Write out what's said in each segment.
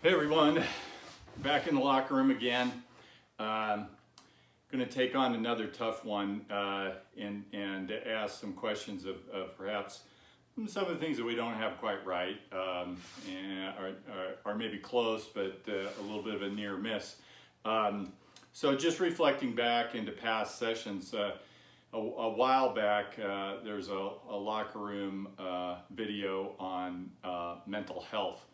Hey everyone, back in the locker room again. Going to take on another tough one and ask some questions of perhaps some of the things that we don't have quite right and are maybe close, but a little bit of a near miss. So just reflecting back into past sessions, a while back there's a locker room video on mental health.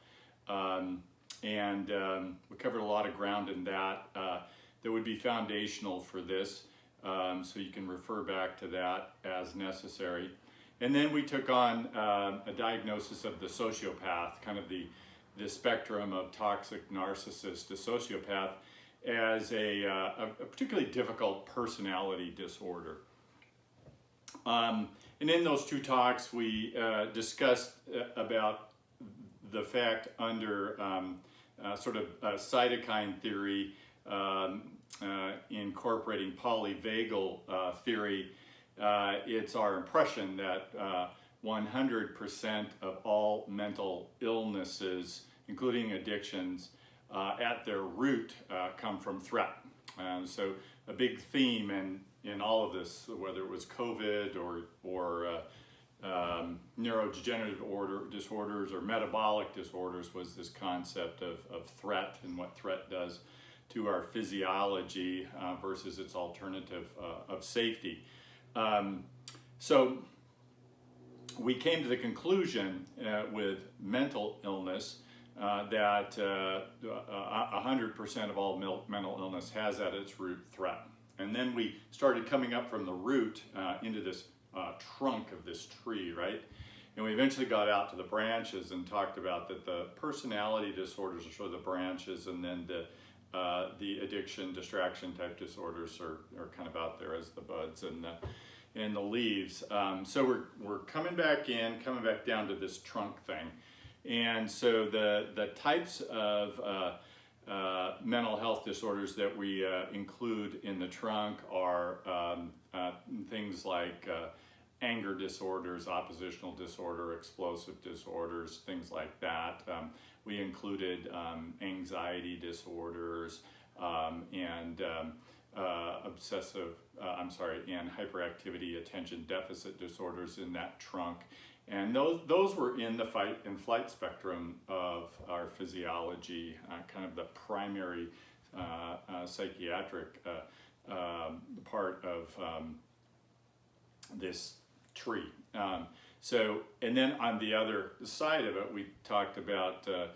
We covered a lot of ground in that that would be foundational for this, so you can refer back to that as necessary. And then we took on a diagnosis of the sociopath, kind of the spectrum of toxic narcissist to sociopath, as a particularly difficult personality disorder. And in those two talks, we discussed about the fact under sort of cytokine theory, incorporating polyvagal theory, it's our impression that 100% of all mental illnesses, including addictions, at their root come from threat. So a big theme in all of this, whether it was COVID or neurodegenerative disorders or metabolic disorders, was this concept of threat and what threat does to our physiology versus its alternative of safety. So we came to the conclusion with mental illness that 100% of all mental illness has at its root threat. And then we started coming up from the root into this trunk of this tree, right? And we eventually got out to the branches and talked about that the personality disorders are sort of the branches, and then the addiction, distraction type disorders are kind of out there as the buds and the leaves. So we're coming back down to this trunk thing. And so the types of mental health disorders that we include in the trunk are things like anger disorders, oppositional disorder, explosive disorders, things like that. We included anxiety disorders and and hyperactivity attention deficit disorders in that trunk. And those were in the fight and flight spectrum of our physiology, kind of the primary psychiatric part of this tree. And then on the other side of it, we talked about the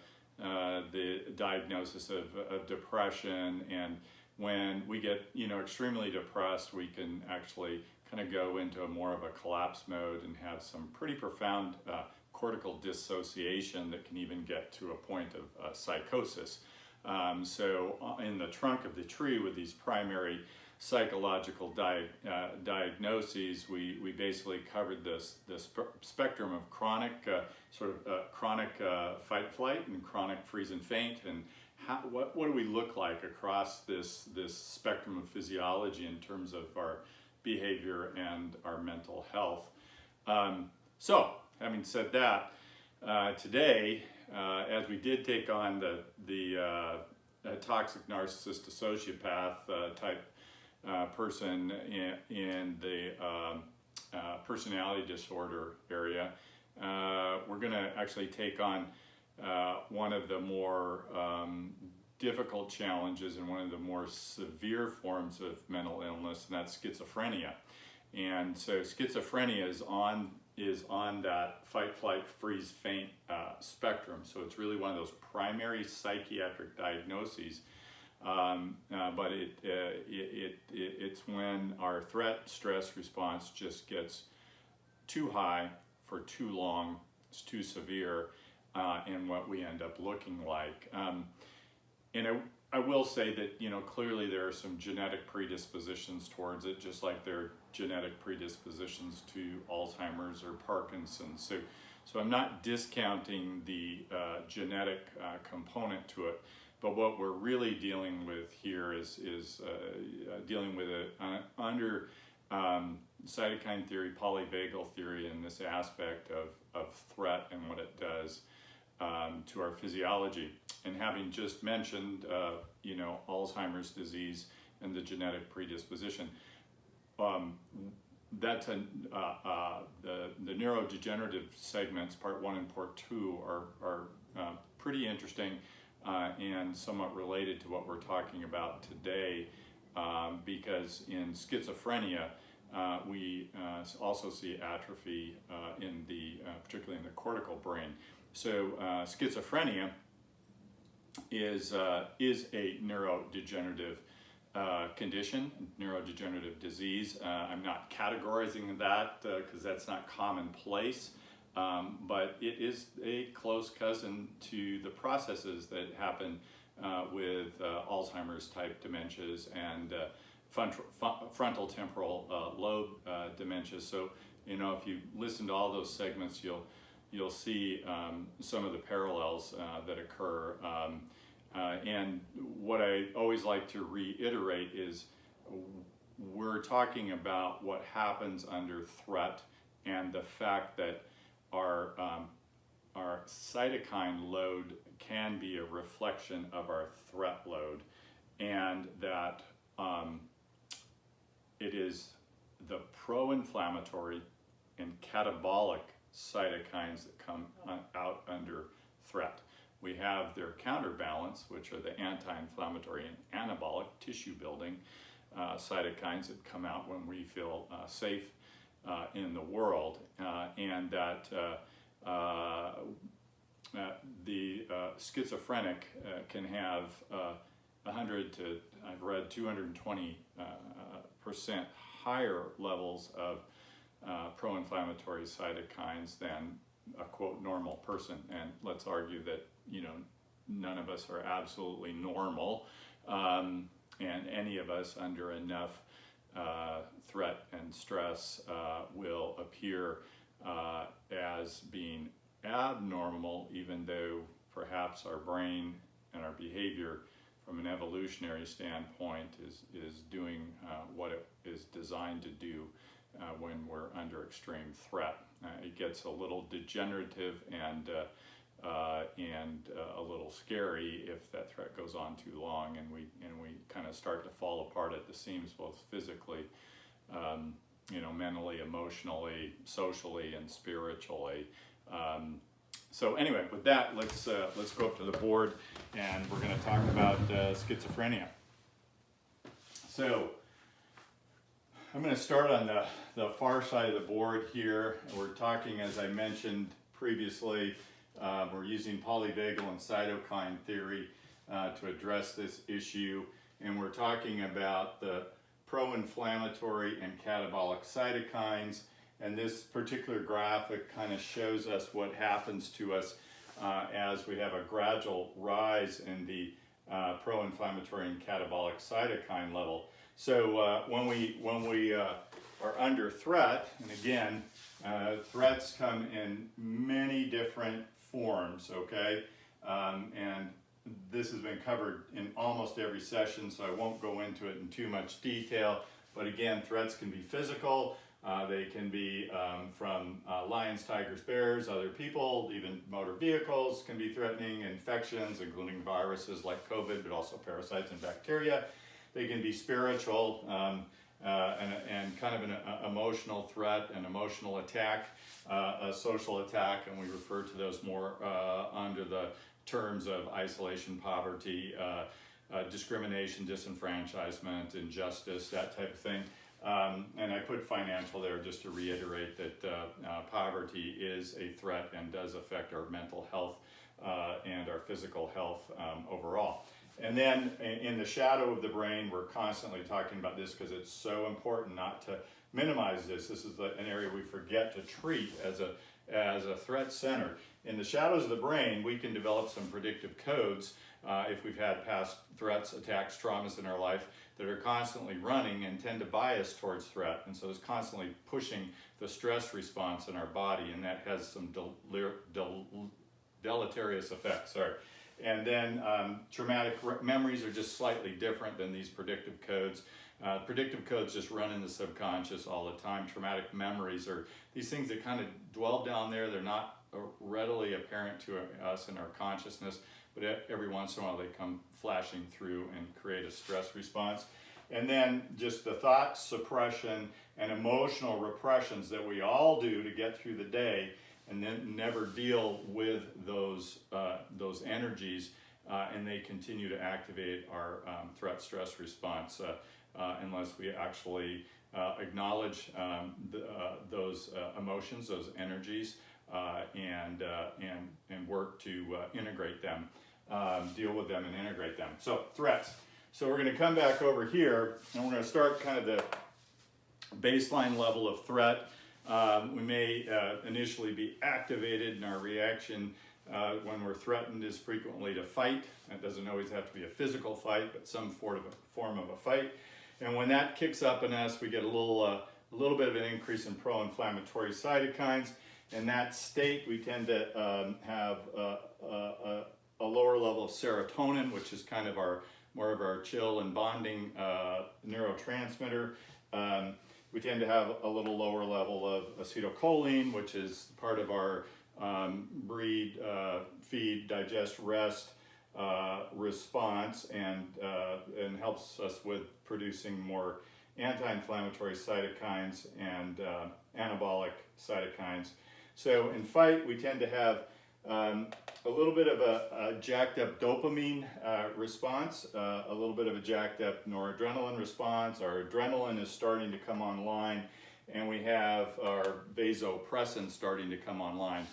diagnosis of depression, and when we get extremely depressed, we can actually kind of go into more of a collapse mode and have some pretty profound cortical dissociation that can even get to a point of psychosis. So in the trunk of the tree with these primary psychological diagnoses, we basically covered this spectrum of chronic chronic fight-flight and chronic freeze and faint, and what do we look like across this spectrum of physiology in terms of our behavior and our mental health. So having said that, today, as we did take on the toxic narcissist to sociopath type person in the personality disorder area, we're going to actually take on one of the more difficult challenges and one of the more severe forms of mental illness, and that's schizophrenia. And so schizophrenia is on that fight, flight, freeze, faint spectrum. So it's really one of those primary psychiatric diagnoses. But it's when our threat stress response just gets too high for too long, it's too severe, and what we end up looking like. And I will say that clearly there are some genetic predispositions towards it, just like there are genetic predispositions to Alzheimer's or Parkinson's. So I'm not discounting the genetic component to it. But what we're really dealing with here is dealing with it under cytokine theory, polyvagal theory, and this aspect of threat and what it does to our physiology. and having just mentioned, Alzheimer's disease and the genetic predisposition, that's the neurodegenerative segments, part 1 and part 2, are pretty interesting and somewhat related to what we're talking about today, because in schizophrenia, we also see atrophy particularly in the cortical brain. So schizophrenia is a neurodegenerative condition, neurodegenerative disease. I'm not categorizing that because that's not commonplace, but it is a close cousin to the processes that happen with Alzheimer's type dementias and frontal temporal lobe dementias. So, if you listen to all those segments, you'll see some of the parallels that occur. And what I always like to reiterate is we're talking about what happens under threat and the fact that our cytokine load can be a reflection of our threat load, and that it is the pro-inflammatory and catabolic cytokines that come out under threat. We have their counterbalance, which are the anti-inflammatory and anabolic tissue building cytokines that come out when we feel safe in the world, and that the schizophrenic can have 100 to, I've read, 220% higher levels of pro-inflammatory cytokines than a quote normal person. And let's argue that none of us are absolutely normal, and any of us under enough threat and stress will appear as being abnormal, even though perhaps our brain and our behavior from an evolutionary standpoint is doing what it is designed to do when we're under extreme threat. It gets a little degenerative and a little scary if that threat goes on too long, and we kind of start to fall apart at the seams, both physically, mentally, emotionally, socially, and spiritually. So anyway, with that, let's go up to the board, and we're going to talk about schizophrenia. So I'm going to start on the far side of the board here. We're talking, as I mentioned previously, we're using polyvagal and cytokine theory to address this issue, and we're talking about the pro-inflammatory and catabolic cytokines. And this particular graphic kind of shows us what happens to us as we have a gradual rise in the pro-inflammatory and catabolic cytokine level. So when we are under threat, and again, threats come in many different forms, okay? And this has been covered in almost every session, so I won't go into it in too much detail. But again, threats can be physical. They can be from lions, tigers, bears, other people, even motor vehicles can be threatening, infections, including viruses like COVID, but also parasites and bacteria. They can be spiritual and kind of an emotional threat, an emotional attack, a social attack, and we refer to those more under the terms of isolation, poverty, discrimination, disenfranchisement, injustice, that type of thing. And I put financial there just to reiterate that poverty is a threat and does affect our mental health and our physical health overall. And then in the shadow of the brain, we're constantly talking about this because it's so important not to minimize this. This is an area we forget to treat as a threat center. In the shadows of the brain, we can develop some predictive codes if we've had past threats, attacks, traumas in our life that are constantly running and tend to bias towards threat. And so it's constantly pushing the stress response in our body, and that has some deleterious effects. And then traumatic memories are just slightly different than these predictive codes. Predictive codes just run in the subconscious all the time. Traumatic memories are these things that kind of dwell down there. They're not readily apparent to us in our consciousness, but every once in a while they come flashing through and create a stress response. And then just the thought suppression and emotional repressions that we all do to get through the day, and then never deal with those energies, and they continue to activate our threat stress response unless we actually acknowledge those emotions, those energies, and work to integrate them, deal with them and integrate them. So threats. So we're going to come back over here, and we're going to start kind of the baseline level of threat. We may initially be activated, and our reaction when we're threatened is frequently to fight. It doesn't always have to be a physical fight, but some form of a fight. And when that kicks up in us, we get a little bit of an increase in pro-inflammatory cytokines. In that state, we tend to have a lower level of serotonin, which is kind of more of our chill and bonding neurotransmitter. We tend to have a little lower level of acetylcholine, which is part of our breed, feed, digest, rest response, and helps us with producing more anti-inflammatory cytokines and anabolic cytokines. So in fight, we tend to have a little bit of a jacked up dopamine response, a little bit of a jacked up noradrenaline response. Our adrenaline is starting to come online, and we have our vasopressin starting to come online.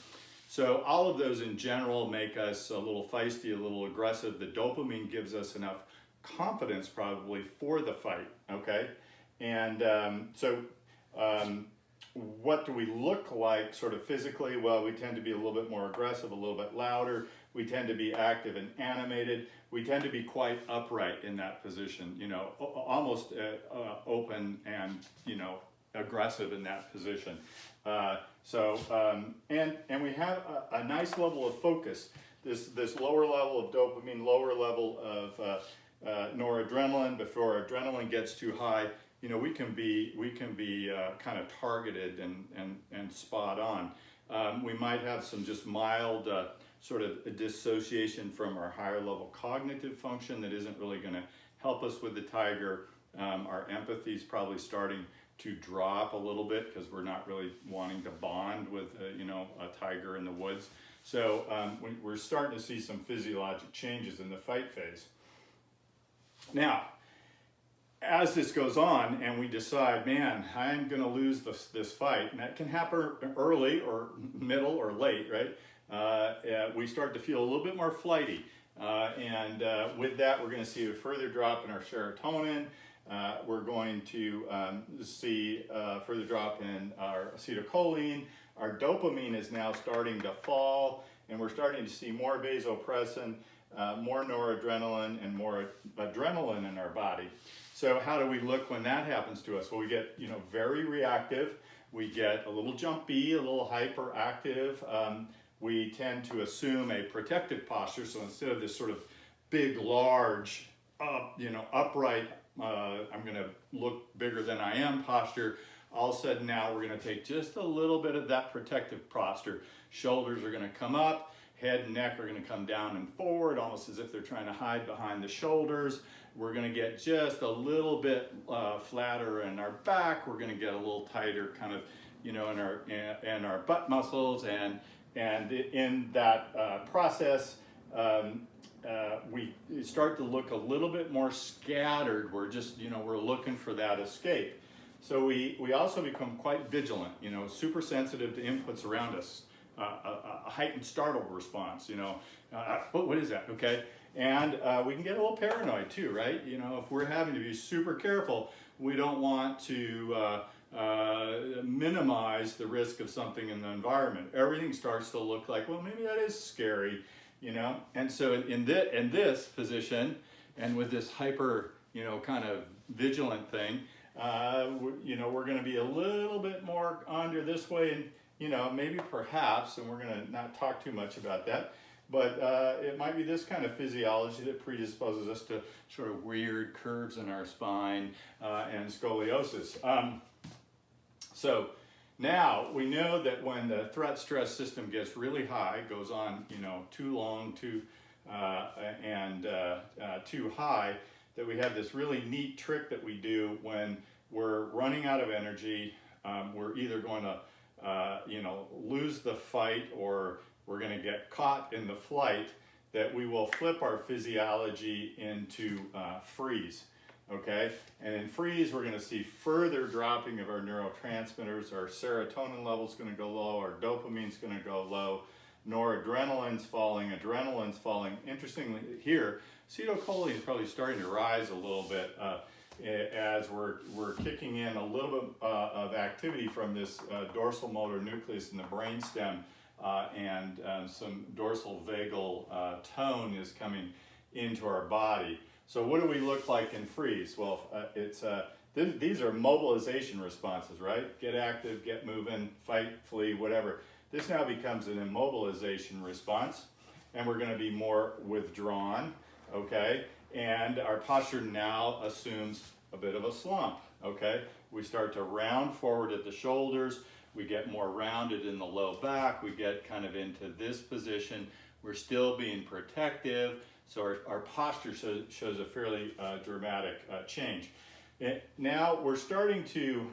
So all of those in general make us a little feisty, a little aggressive. The dopamine gives us enough confidence probably for the fight, okay? And what do we look like sort of physically? Well, we tend to be a little bit more aggressive, a little bit louder. We tend to be active and animated. We tend to be quite upright in that position, you know, almost open and, you know, aggressive in that position. And we have a nice level of focus. This lower level of dopamine, lower level of noradrenaline. Before adrenaline gets too high, you know, we can be kind of targeted and spot on. We might have some just mild sort of dissociation from our higher level cognitive function that isn't really going to help us with the tiger. Our empathy is probably starting to drop a little bit because we're not really wanting to bond with you know, a tiger in the woods. So we're starting to see some physiologic changes in the fight phase. Now, as this goes on and we decide, man, I'm going to lose this fight, and that can happen early or middle or late, right? We start to feel a little bit more flighty. And with that, we're going to see a further drop in our serotonin. We're going to see a further drop in our acetylcholine. Our dopamine is now starting to fall, and we're starting to see more vasopressin, more noradrenaline, and more adrenaline in our body. So how do we look when that happens to us? Well, we get, you know, very reactive. We get a little jumpy, a little hyperactive. We tend to assume a protective posture. So instead of this sort of big, large, you know, upright, I'm going to look bigger than I am posture, all of a sudden now we're going to take just a little bit of that protective posture. Shoulders are going to come up, head and neck are going to come down and forward, almost as if they're trying to hide behind the shoulders. We're going to get just a little bit flatter in our back. We're going to get a little tighter kind of, you know, in our butt muscles, and in that process, we start to look a little bit more scattered. We're just, you know, we're looking for that escape. So we also become quite vigilant, you know, super sensitive to inputs around us, a heightened startle response, you know, what is that, okay? And we can get a little paranoid too, right? You know, if we're having to be super careful, we don't want to minimize the risk of something in the environment. Everything starts to look like, well, maybe that is scary, you know? And so in this position, and with this hyper, you know, kind of vigilant thing, you know, we're going to be a little bit more under this way, and, you know, maybe perhaps, and we're going to not talk too much about that, but it might be this kind of physiology that predisposes us to sort of weird curves in our spine and scoliosis. So Now, we know that when the threat stress system gets really high, goes on, too long, too high, that we have this really neat trick that we do when we're running out of energy. We're either going to, lose the fight, or we're going to get caught in the flight, that we will flip our physiology into freeze. Okay, and in freeze, we're going to see further dropping of our neurotransmitters. Our serotonin level's going to go low, our dopamine's going to go low, noradrenaline's falling, adrenaline's falling. Interestingly, here, acetylcholine is probably starting to rise a little bit as we're kicking in a little bit of activity from this dorsal motor nucleus in the brainstem, and some dorsal vagal tone is coming into our body. So what do we look like in freeze? Well, these are mobilization responses, right? Get active, get moving, fight, flee, whatever. This now becomes an immobilization response, and we're going to be more withdrawn, okay? And our posture now assumes a bit of a slump, okay? We start to round forward at the shoulders, we get more rounded in the low back, we get kind of into this position. We're still being protective. So our posture shows a fairly dramatic change. Now we're starting to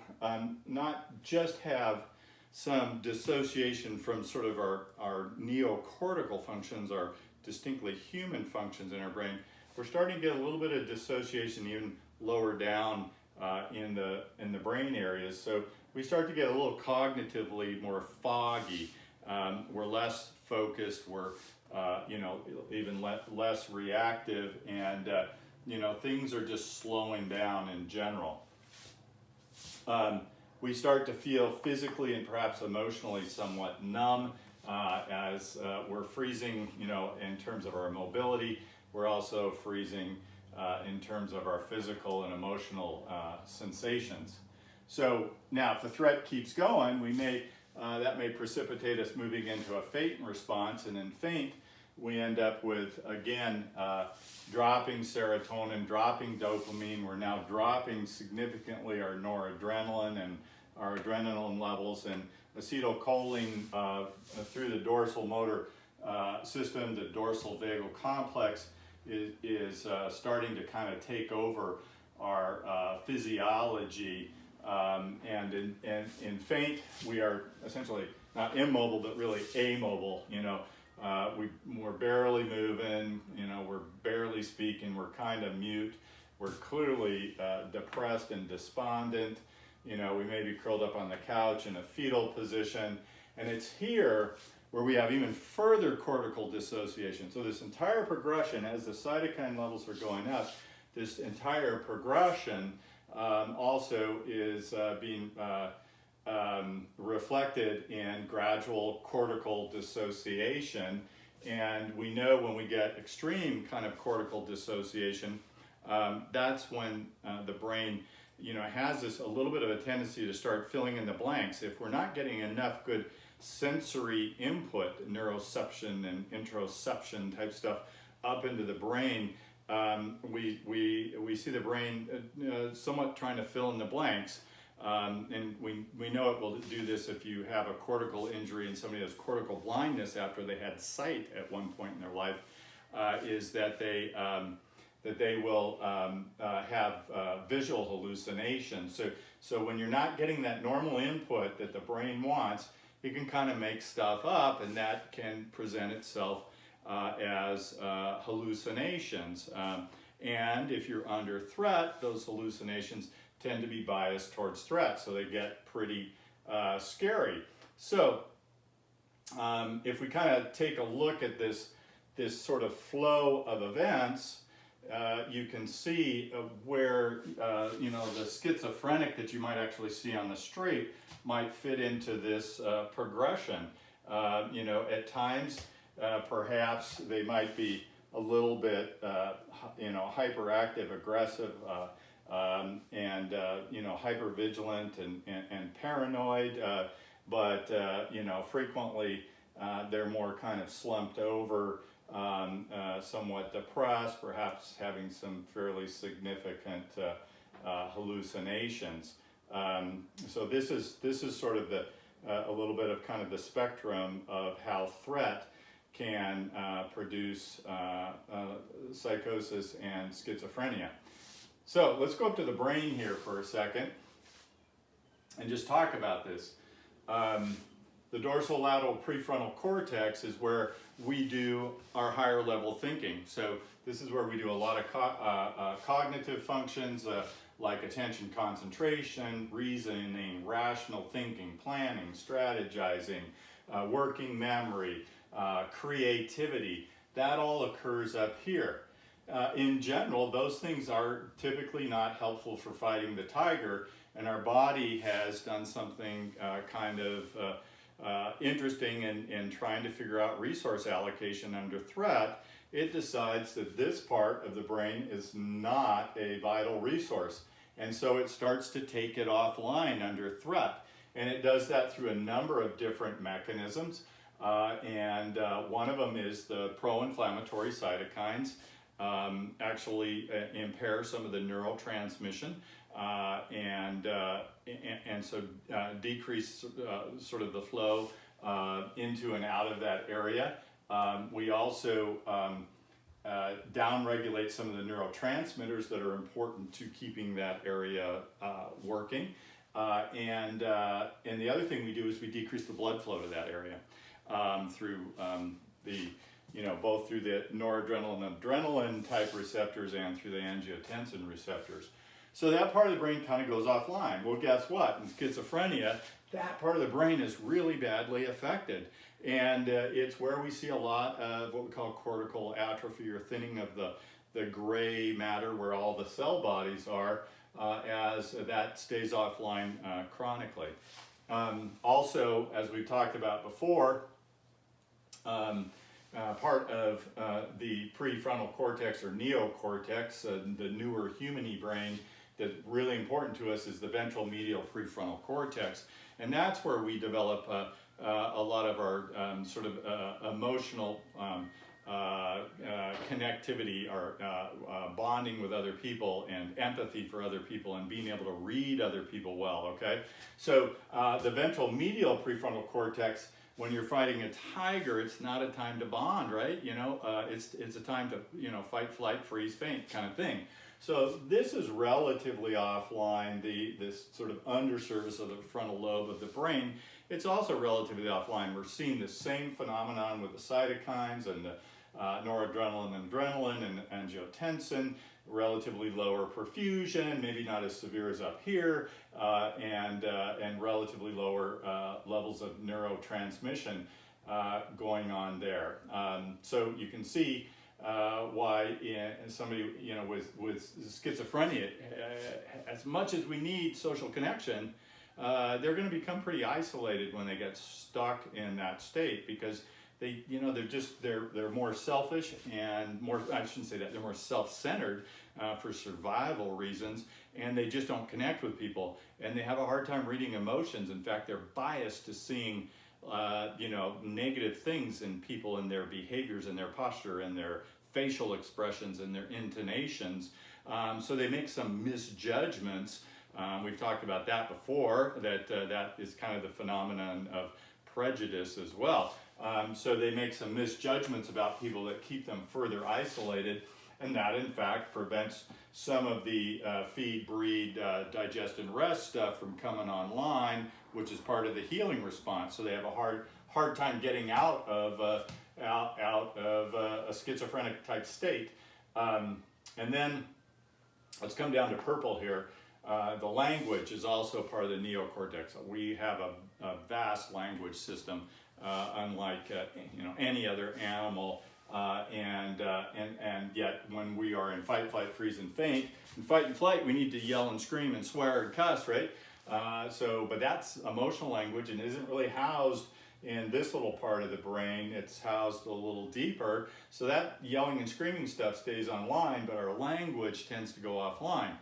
not just have some dissociation from sort of our neocortical functions, our distinctly human functions in our brain. We're starting to get a little bit of dissociation even lower down in the brain areas. So we start to get a little cognitively more foggy. We're less focused. We're even less reactive, and things are just slowing down in general. We start to feel physically and perhaps emotionally somewhat numb as we're freezing, in terms of our mobility. We're also freezing in terms of our physical and emotional sensations. So now, if the threat keeps going, that may precipitate us moving into a faint response, and in faint, we end up with, again, dropping serotonin, dropping dopamine. We're now dropping significantly our noradrenaline and our adrenaline levels, and acetylcholine through the dorsal motor system, the dorsal vagal complex, is starting to kind of take over our physiology. And in faint, we are essentially not immobile, but really amobile. We're barely moving, we're barely speaking, we're kind of mute, we're clearly depressed and despondent. We may be curled up on the couch in a fetal position, and it's here where we have even further cortical dissociation. So this entire progression, as the cytokine levels are going up, this entire progression also is being reflected in gradual cortical dissociation. And we know when we get extreme kind of cortical dissociation, that's when the brain has this a little bit of a tendency to start filling in the blanks. If we're not getting enough good sensory input, neuroception and interoception type stuff up into the brain, we see the brain somewhat trying to fill in the blanks. And we know it will do this if you have a cortical injury and somebody has cortical blindness after they had sight at one point in their life, is that they will have visual hallucinations. So when you're not getting that normal input that the brain wants, it can kind of make stuff up, and that can present itself as hallucinations. And if you're under threat, those hallucinations tend to be biased towards threat, so they get pretty scary. So if we kind of take a look at this sort of flow of events, you can see where the schizophrenic that you might actually see on the street might fit into this progression. At times, perhaps they might be a little bit, hyperactive, aggressive, and hypervigilant and paranoid, but frequently they're more kind of slumped over, somewhat depressed, perhaps having some fairly significant hallucinations. So this is sort of the a little bit of kind of the spectrum of how threat can produce psychosis and schizophrenia. So let's go up to the brain here for a second and just talk about this. The dorsolateral prefrontal cortex is where we do our higher level thinking. So this is where we do a lot of cognitive functions like attention concentration, reasoning, rational thinking, planning, strategizing, working memory, creativity. That all occurs up here. In general, those things are typically not helpful for fighting the tiger, and our body has done something kind of interesting in trying to figure out resource allocation under threat. It decides that this part of the brain is not a vital resource, and so it starts to take it offline under threat. And it does that through a number of different mechanisms, and one of them is the pro-inflammatory cytokines actually impair some of the neurotransmission, and so decrease sort of the flow into and out of that area. We also downregulate some of the neurotransmitters that are important to keeping that area working. And the other thing we do is we decrease the blood flow to that area through both through the noradrenaline and adrenaline type receptors and through the angiotensin receptors. So that part of the brain kind of goes offline. Well, guess what? In schizophrenia, that part of the brain is really badly affected. And it's where we see a lot of what we call cortical atrophy, or thinning of the gray matter where all the cell bodies are, as that stays offline chronically. Also, as we've talked about before, part of the prefrontal cortex or neocortex, the newer humany brain, that's really important to us is the ventral medial prefrontal cortex. And that's where we develop a lot of our sort of emotional connectivity, or bonding with other people, and empathy for other people, and being able to read other people well, okay? So the ventral medial prefrontal cortex, when you're fighting a tiger, it's not a time to bond, right? It's a time to, fight, flight, freeze, faint kind of thing. So this is relatively offline, this sort of undersurface of the frontal lobe of the brain. It's also relatively offline. We're seeing the same phenomenon with the cytokines and the noradrenaline and adrenaline and angiotensin, relatively lower perfusion, maybe not as severe as up here, and relatively lower levels of neurotransmission going on there. So you can see why somebody with schizophrenia, as much as we need social connection, they're going to become pretty isolated when they get stuck in that state, because they're more selfish and more, I shouldn't say that, they're more self-centered for survival reasons, and they just don't connect with people, and they have a hard time reading emotions. In fact, they're biased to seeing negative things in people, and their behaviors and their posture and their facial expressions and their intonations. So they make some misjudgments. We've talked about that before, that is kind of the phenomenon of prejudice as well. So they make some misjudgments about people that keep them further isolated, and that in fact prevents some of the feed, breed, digest, and rest stuff from coming online, which is part of the healing response. So they have a hard time getting out of a schizophrenic type state. And then let's come down to purple here. The language is also part of the neocortex. We have a vast language system, unlike any other animal, and yet when we are in fight, flight, freeze, and faint, in fight and flight we need to yell and scream and swear and cuss, right? But that's emotional language, and isn't really housed in this little part of the brain. It's housed a little deeper, so that yelling and screaming stuff stays online, but our language tends to go offline.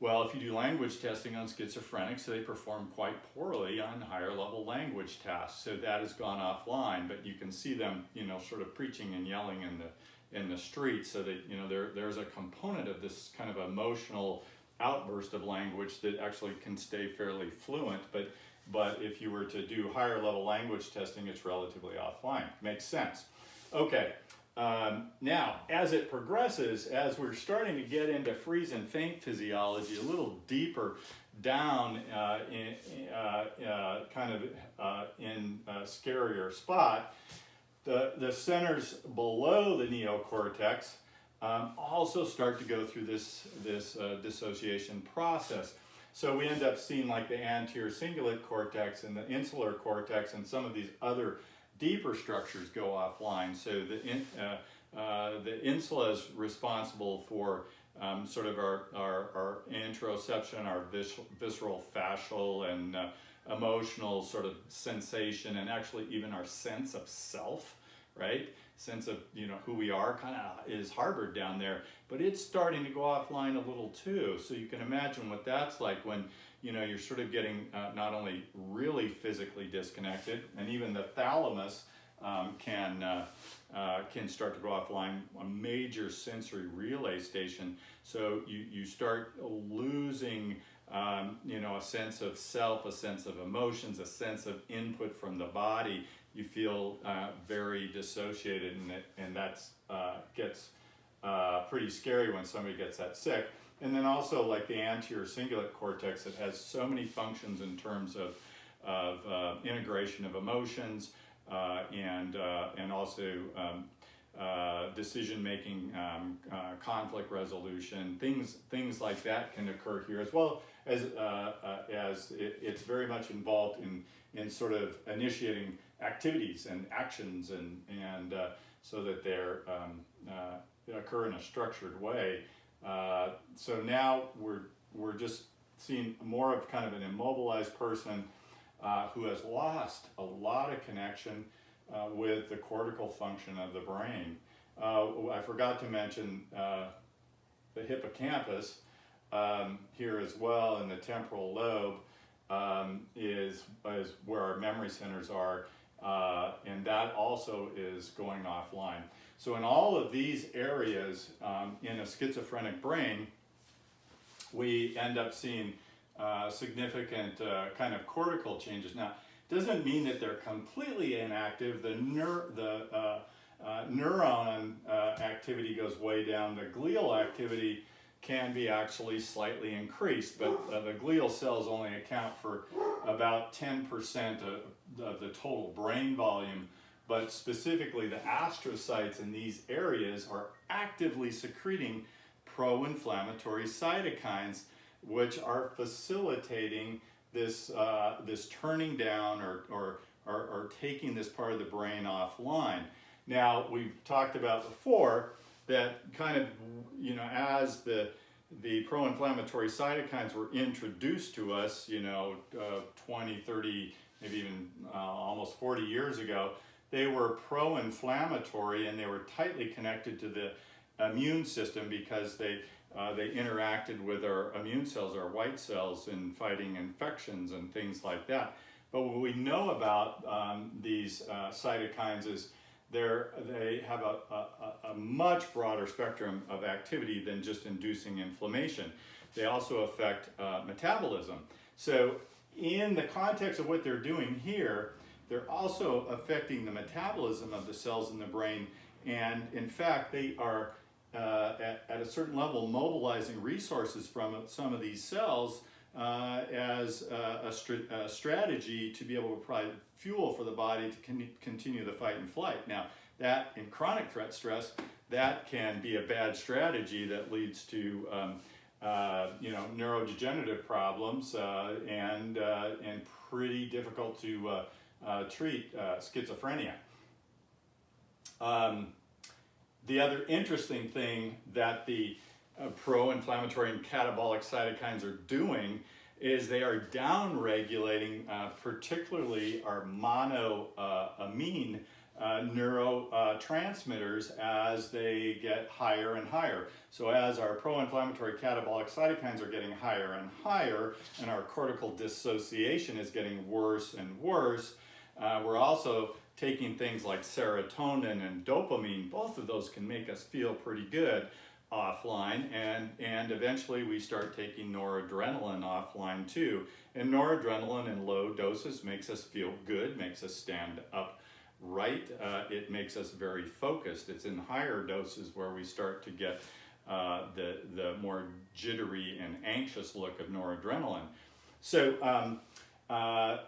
Well, if you do language testing on schizophrenics, they perform quite poorly on higher level language tasks, so that has gone offline. But you can see them, sort of preaching and yelling in the street, so that there's a component of this kind of emotional outburst of language that actually can stay fairly fluent, but if you were to do higher level language testing, it's relatively offline. Makes sense. Okay, now as it progresses, as we're starting to get into freeze and faint physiology, a little deeper down in a scarier spot, the centers below the neocortex also start to go through this dissociation process. So we end up seeing like the anterior cingulate cortex and the insular cortex and some of these other deeper structures go offline. So the insula is responsible for sort of our interoception, our visceral, fascial, and emotional sort of sensation, and actually even our sense of self, right? Sense of, you know, who we are kind of is harbored down there, but it's starting to go offline a little too. So you can imagine what that's like when, you know, you're sort of getting not only really physically disconnected, and even the thalamus can start to go offline, a major sensory relay station. So you start losing you know, a sense of self, a sense of emotions, a sense of input from the body. You feel very dissociated, and that's gets pretty scary when somebody gets that sick. And then also like the anterior cingulate cortex, it has so many functions in terms of integration of emotions and also decision making, conflict resolution, things like that can occur here, as well as it's very much involved in sort of initiating activities and actions, and so that they're occur in a structured way. So now we're just seeing more of kind of an immobilized person who has lost a lot of connection with the cortical function of the brain. I forgot to mention the hippocampus here as well, and the temporal lobe is where our memory centers are, and that also is going offline. So in all of these areas in a schizophrenic brain, we end up seeing significant kind of cortical changes. Now, it doesn't mean that they're completely inactive. The neuron activity goes way down. The glial activity can be actually slightly increased, but the glial cells only account for about 10% of the total brain volume. But specifically, the astrocytes in these areas are actively secreting pro-inflammatory cytokines, which are facilitating this turning down or taking this part of the brain offline. Now, we've talked about before that kind of, you know, as the pro-inflammatory cytokines were introduced to us, you know, 20, 30, maybe even almost 40 years ago, they were pro-inflammatory, and they were tightly connected to the immune system because they interacted with our immune cells, our white cells, in fighting infections and things like that. But what we know about these cytokines is they have a much broader spectrum of activity than just inducing inflammation. They also affect metabolism. So in the context of what they're doing here, they're also affecting the metabolism of the cells in the brain, and in fact they are at a certain level mobilizing resources from some of these cells as a strategy to be able to provide fuel for the body to continue the fight and flight. Now, that in chronic threat stress, that can be a bad strategy that leads to you know, neurodegenerative problems and pretty difficult to treat schizophrenia. The other interesting thing that the pro-inflammatory and catabolic cytokines are doing is they are down-regulating particularly our monoamine neurotransmitters as they get higher and higher. So as our pro-inflammatory catabolic cytokines are getting higher and higher, and our cortical dissociation is getting worse and worse, we're also taking things like serotonin and dopamine. Both of those can make us feel pretty good. offline, and eventually we start taking noradrenaline offline too. And noradrenaline in low doses makes us feel good, makes us stand up right. It makes us very focused. It's in higher doses where we start to get the more jittery and anxious look of noradrenaline. So,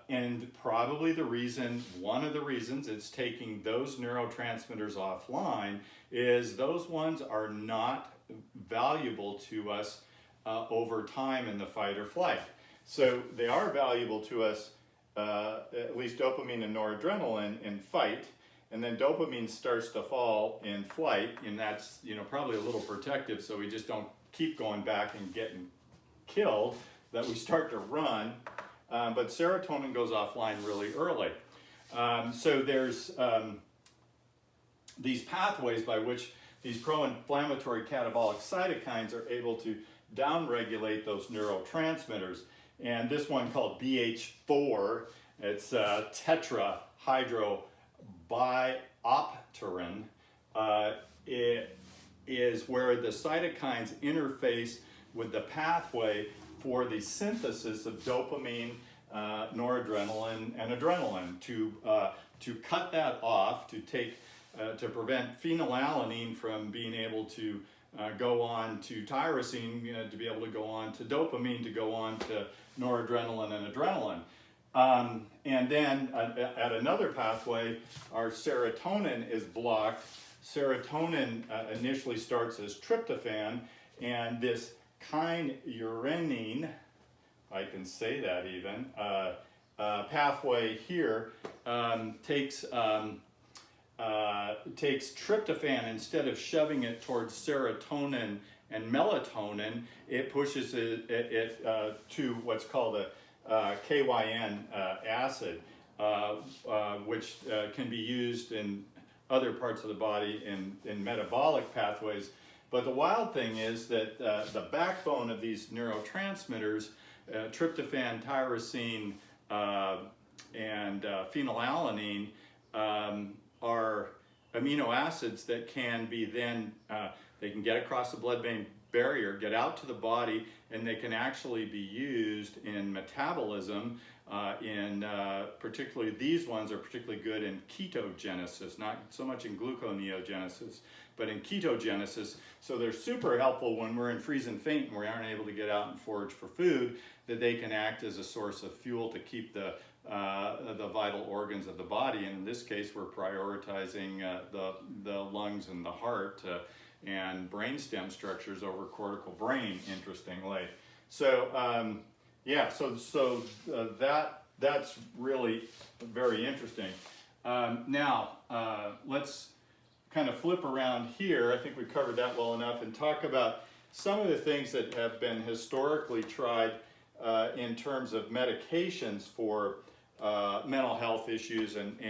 and probably one of the reasons it's taking those neurotransmitters offline is those ones are not valuable to us over time in the fight or flight. So they are valuable to us, at least dopamine and noradrenaline in fight, and then dopamine starts to fall in flight, and that's probably a little protective, so we just don't keep going back and getting killed, that we start to run. But serotonin goes offline really early. So there's these pathways by which these pro-inflammatory catabolic cytokines are able to downregulate those neurotransmitters. And this one called BH4, it's tetrahydrobiopterin. It is where the cytokines interface with the pathway for the synthesis of dopamine, noradrenaline, and adrenaline to cut that off, to prevent phenylalanine from being able to go on to tyrosine, to be able to go on to dopamine, to go on to noradrenaline and adrenaline. And then at another pathway, our serotonin is blocked. Serotonin initially starts as tryptophan, and this kynurenine, if I can say that even, pathway here takes tryptophan. Instead of shoving it towards serotonin and melatonin, it pushes it to what's called a KYN acid, which can be used in other parts of the body in metabolic pathways. But the wild thing is that the backbone of these neurotransmitters, tryptophan, tyrosine, and phenylalanine, are amino acids that can be then, they can get across the blood-brain barrier, get out to the body, and they can actually be used in metabolism. Particularly these ones are particularly good in ketogenesis, not so much in gluconeogenesis, but in ketogenesis. So they're super helpful when we're in freeze and faint and we aren't able to get out and forage for food, that they can act as a source of fuel to keep the vital organs of the body. And in this case, we're prioritizing the lungs and the heart and brainstem structures over cortical brain, interestingly. So that's really very interesting. Now, let's kind of flip around here. I think we covered that well enough, and talk about some of the things that have been historically tried in terms of medications for mental health issues and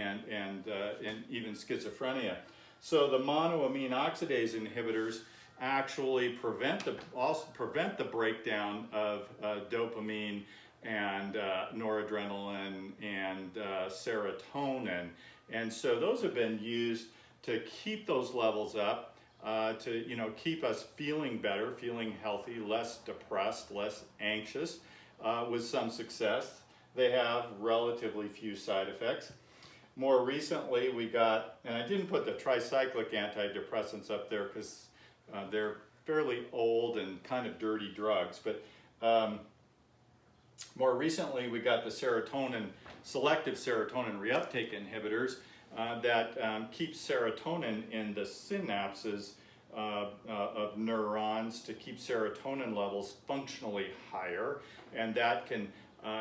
even schizophrenia. So the monoamine oxidase inhibitors actually prevent the breakdown of dopamine and noradrenaline and serotonin, and so those have been used to keep those levels up, to keep us feeling better, feeling healthy, less depressed, less anxious, with some success. They have relatively few side effects. More recently, we got, and I didn't put the tricyclic antidepressants up there because they're fairly old and kind of dirty drugs, but more recently we got the selective serotonin reuptake inhibitors that keep serotonin in the synapses of neurons to keep serotonin levels functionally higher, and that can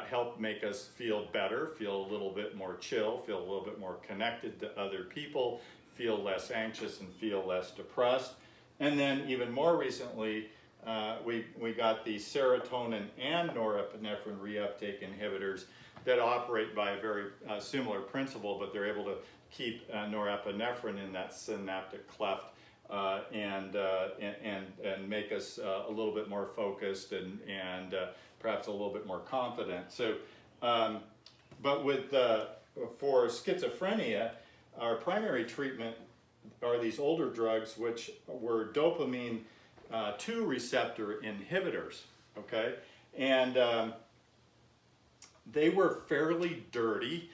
help make us feel better, feel a little bit more chill, feel a little bit more connected to other people, feel less anxious and feel less depressed. And then even more recently, we got the serotonin and norepinephrine reuptake inhibitors that operate by a very similar principle, but they're able to keep norepinephrine in that synaptic cleft and make us a little bit more focused and perhaps a little bit more confident. So, but for schizophrenia, our primary treatment are these older drugs which were dopamine 2 receptor inhibitors, okay? And they were fairly dirty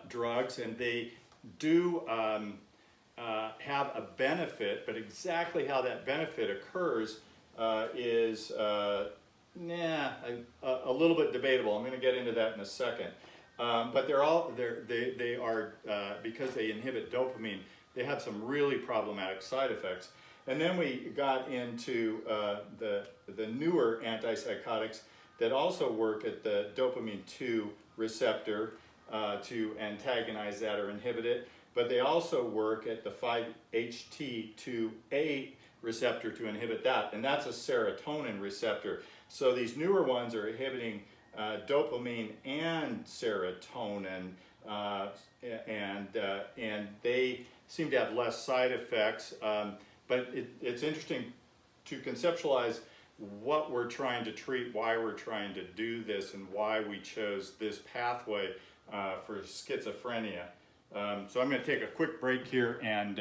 drugs, and they do have a benefit, but exactly how that benefit occurs is a little bit debatable. I'm going to get into that in a second. But they are because they inhibit dopamine, they have some really problematic side effects. And then we got into the newer antipsychotics that also work at the dopamine 2 receptor to antagonize that or inhibit it, but they also work at the 5-HT2A receptor to inhibit that, and that's a serotonin receptor. So these newer ones are inhibiting dopamine and serotonin, and they seem to have less side effects, but it's interesting to conceptualize what we're trying to treat, why we're trying to do this, and why we chose this pathway for schizophrenia. So I'm going to take a quick break here and